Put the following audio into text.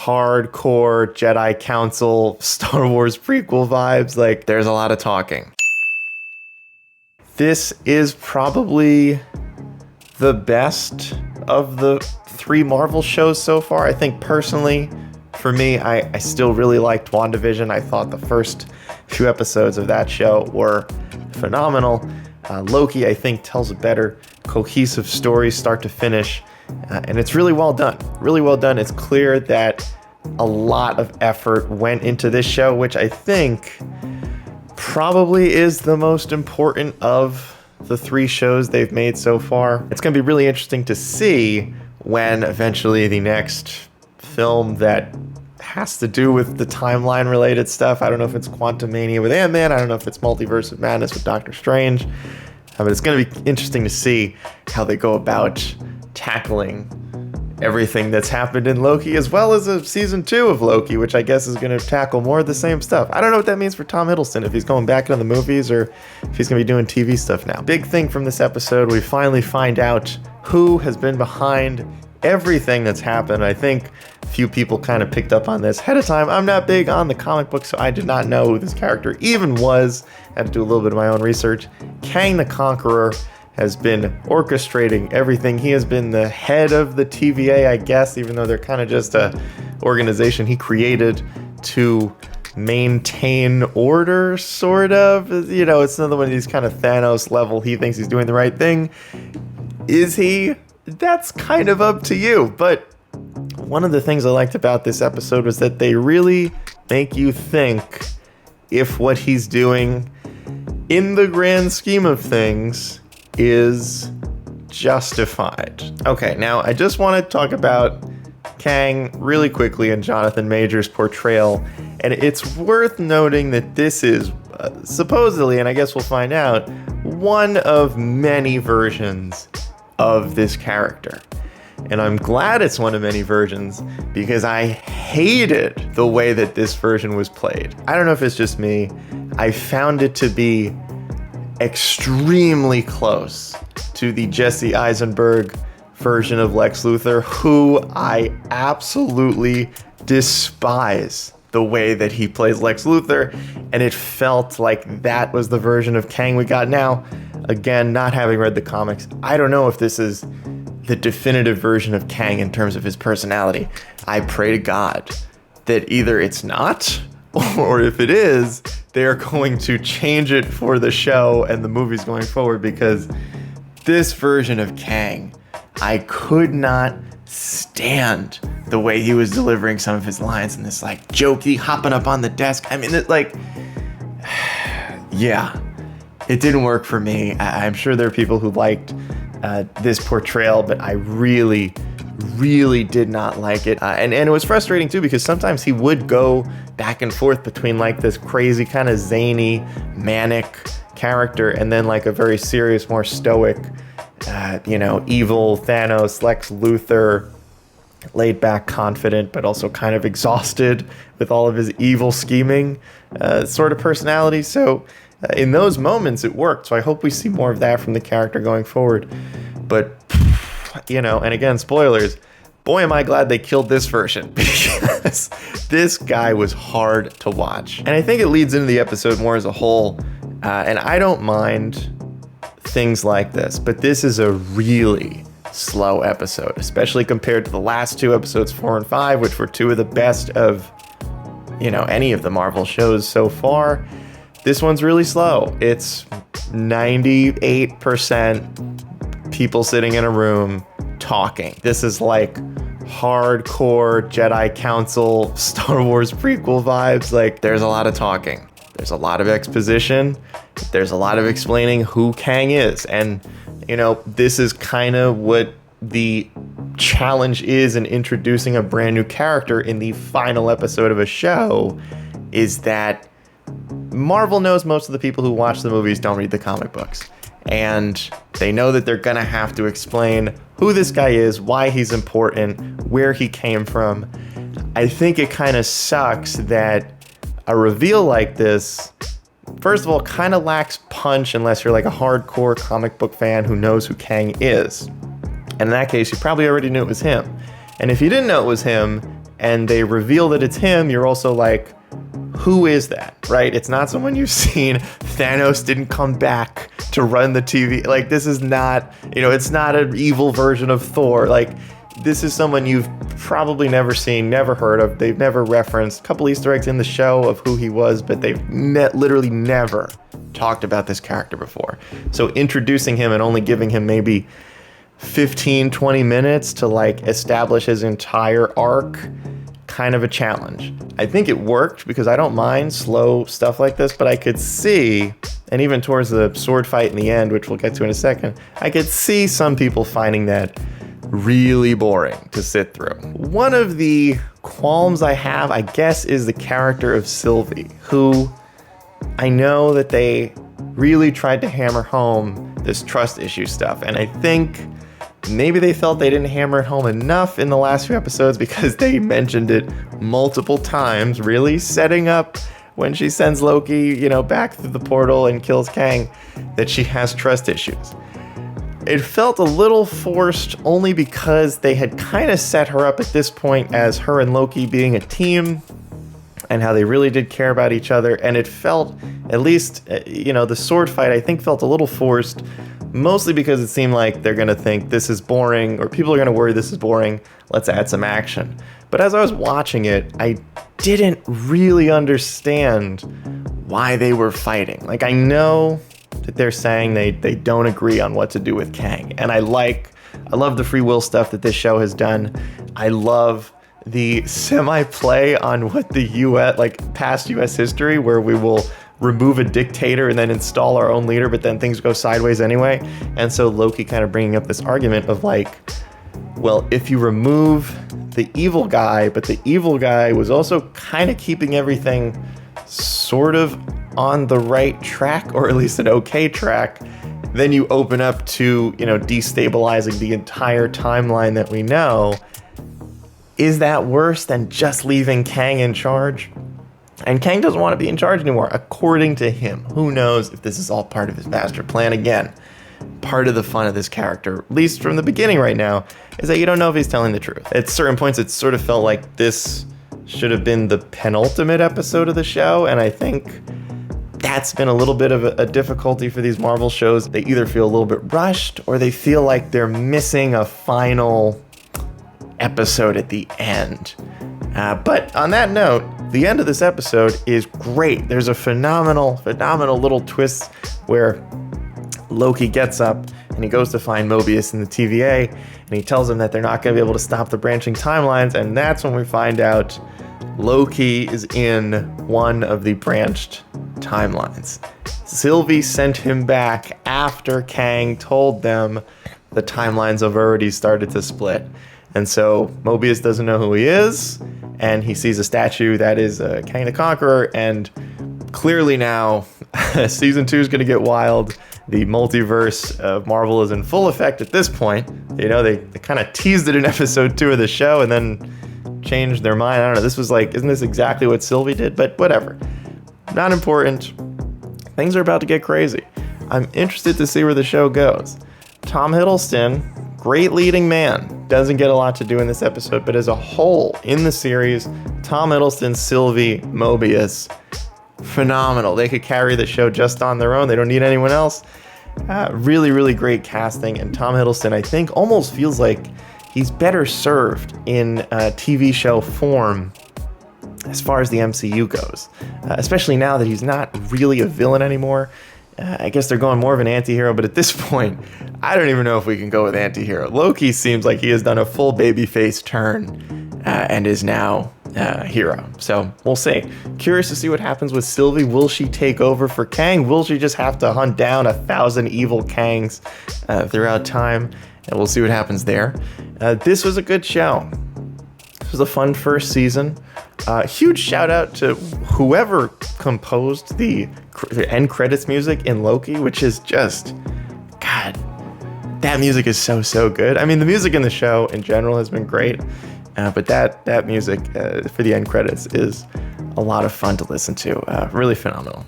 hardcore Jedi Council Star Wars prequel vibes. Like, there's a lot of talking. This is probably the best of the 3 Marvel shows so far. I think personally, for me, I still really liked WandaVision. I thought the first few episodes of that show were phenomenal. Loki, I think, tells a better cohesive story start to finish. And it's really well done. Really well done. It's clear that a lot of effort went into this show, which I think probably is the most important of the 3 shows they've made so far. It's going to be really interesting to see when eventually the next film that has to do with the timeline related stuff. I don't know if it's Quantumania with Ant-Man. I don't know if it's Multiverse of Madness with Doctor Strange. But it's going to be interesting to see how they go about tackling everything that's happened in Loki, as well as a season 2 of Loki, which I guess is going to tackle more of the same stuff. I don't know what that means for Tom Hiddleston, if he's going back into the movies or if he's going to be doing TV stuff now. Big thing from this episode, we finally find out who has been behind everything that's happened. I think a few people kind of picked up on this ahead of time. I'm not big on the comic book, so I did not know who this character even was. I had to do a little bit of my own research. Kang the Conqueror has been orchestrating everything. He has been the head of the TVA, I guess, even though they're kind of just a organization he created to maintain order, sort of. You know, it's another one of these kind of Thanos level, he thinks he's doing the right thing. Is he? That's kind of up to you. But one of the things I liked about this episode was that they really make you think if what he's doing in the grand scheme of things is justified. Okay, now I just want to talk about Kang really quickly and Jonathan Majors' portrayal, and it's worth noting that this is supposedly, and I guess we'll find out, one of many versions of this character. And I'm glad it's one of many versions because I hated the way that this version was played. I don't know if it's just me. I found it to be extremely close to the Jesse Eisenberg version of Lex Luthor, who I absolutely despise the way that he plays Lex Luthor, and it felt like that was the version of Kang we got now. Again, not having read the comics, I don't know if this is the definitive version of Kang in terms of his personality. I pray to God that either it's not, or if it is, they're going to change it for the show and the movies going forward, because this version of Kang, I could not stand the way he was delivering some of his lines and this like jokey hopping up on the desk. I mean, it, like, yeah, it didn't work for me. I'm sure there are people who liked this portrayal, but I really did not like it. And it was frustrating too, because sometimes he would go back and forth between like this crazy kind of zany, manic character and then like a very serious, more stoic, evil Thanos, Lex Luthor, laid back, confident, but also kind of exhausted with all of his evil scheming sort of personality. So in those moments it worked. So I hope we see more of that from the character going forward. But, and again, spoilers, boy, am I glad they killed this version, because this guy was hard to watch. And I think it leads into the episode more as a whole. And I don't mind things like this, but this is a really slow episode, especially compared to the last 2 episodes, 4 and 5, which were 2 of the best of, any of the Marvel shows so far. This one's really slow. It's 98% people sitting in a room talking. This is like hardcore Jedi Council Star Wars prequel vibes. Like, there's a lot of talking. There's a lot of exposition. There's a lot of explaining who Kang is. And, this is kind of what the challenge is in introducing a brand new character in the final episode of a show, is that Marvel knows most of the people who watch the movies don't read the comic books. And they know that they're going to have to explain who this guy is, why he's important, where he came from. I think it kind of sucks that a reveal like this, first of all, kind of lacks punch unless you're like a hardcore comic book fan who knows who Kang is. And in that case, you probably already knew it was him. And if you didn't know it was him, and they reveal that it's him, you're also like, who is that, right? It's not someone you've seen. Thanos didn't come back to run the TV. Like, this is not, it's not an evil version of Thor. Like, this is someone you've probably never seen, never heard of. They've never referenced. A couple Easter eggs in the show of who he was, but they've literally never talked about this character before. So introducing him and only giving him maybe 15, 20 minutes to like establish his entire arc, kind of a challenge. I think it worked because I don't mind slow stuff like this, but I could see, and even towards the sword fight in the end, which we'll get to in a second, I could see some people finding that really boring to sit through. One of the qualms I have, I guess, is the character of Sylvie, who I know that they really tried to hammer home this trust issue stuff, and I think maybe they felt they didn't hammer it home enough in the last few episodes because they mentioned it multiple times, really setting up when she sends Loki, back through the portal and kills Kang, that she has trust issues. It felt a little forced only because they had kind of set her up at this point as her and Loki being a team and how they really did care about each other. And it felt, at least, the sword fight, I think felt a little forced, mostly because it seemed like they're going to think this is boring, or people are going to worry this is boring. Let's add some action. But as I was watching it, I didn't really understand why they were fighting. Like, I know that they're saying they don't agree on what to do with Kang. And I love the free will stuff that this show has done. I love the semi-play on what the past US history, where we will remove a dictator and then install our own leader, but then things go sideways anyway. And so Loki kind of bringing up this argument of like, well, if you remove the evil guy, but the evil guy was also kind of keeping everything sort of on the right track, or at least an okay track, then you open up to, destabilizing the entire timeline that we know. Is that worse than just leaving Kang in charge? And Kang doesn't want to be in charge anymore, according to him. Who knows if this is all part of his master plan again? Part of the fun of this character, at least from the beginning right now, is that you don't know if he's telling the truth. At certain points, it sort of felt like this should have been the penultimate episode of the show, and I think that's been a little bit of a difficulty for these Marvel shows. They either feel a little bit rushed, or they feel like they're missing a final episode at the end. But on that note, the end of this episode is great. There's a phenomenal little twist where Loki gets up and he goes to find Mobius in the TVA, and he tells him that they're not going to be able to stop the branching timelines, and that's when we find out Loki is in one of the branched timelines. Sylvie sent him back after Kang told them the timelines have already started to split. And so Mobius doesn't know who he is, and he sees a statue that is Kang the Conqueror, and clearly now season 2 is going to get wild. The multiverse of Marvel is in full effect at this point. They kind of teased it in episode 2 of the show and then changed their mind. I don't know, this was like, isn't this exactly what Sylvie did? But whatever. Not important. Things are about to get crazy. I'm interested to see where the show goes. Tom Hiddleston, great leading man. Doesn't get a lot to do in this episode, but as a whole in the series, Tom Hiddleston, Sylvie, Mobius, phenomenal. They could carry the show just on their own. They don't need anyone else. Really, really great casting. And Tom Hiddleston, I think, almost feels like he's better served in TV show form as far as the MCU goes, especially now that he's not really a villain anymore. I guess they're going more of an anti-hero, but at this point, I don't even know if we can go with anti-hero. Loki seems like he has done a full babyface turn and is now a hero. So we'll see. Curious to see what happens with Sylvie. Will she take over for Kang? Will she just have to hunt down 1,000 evil Kangs throughout time? And we'll see what happens there. This was a good show. This was a fun first season. Huge shout out to whoever composed the end credits music in Loki, which is just, God, that music is so good. I mean, the music in the show in general has been great, but that music for the end credits is a lot of fun to listen to. Really phenomenal.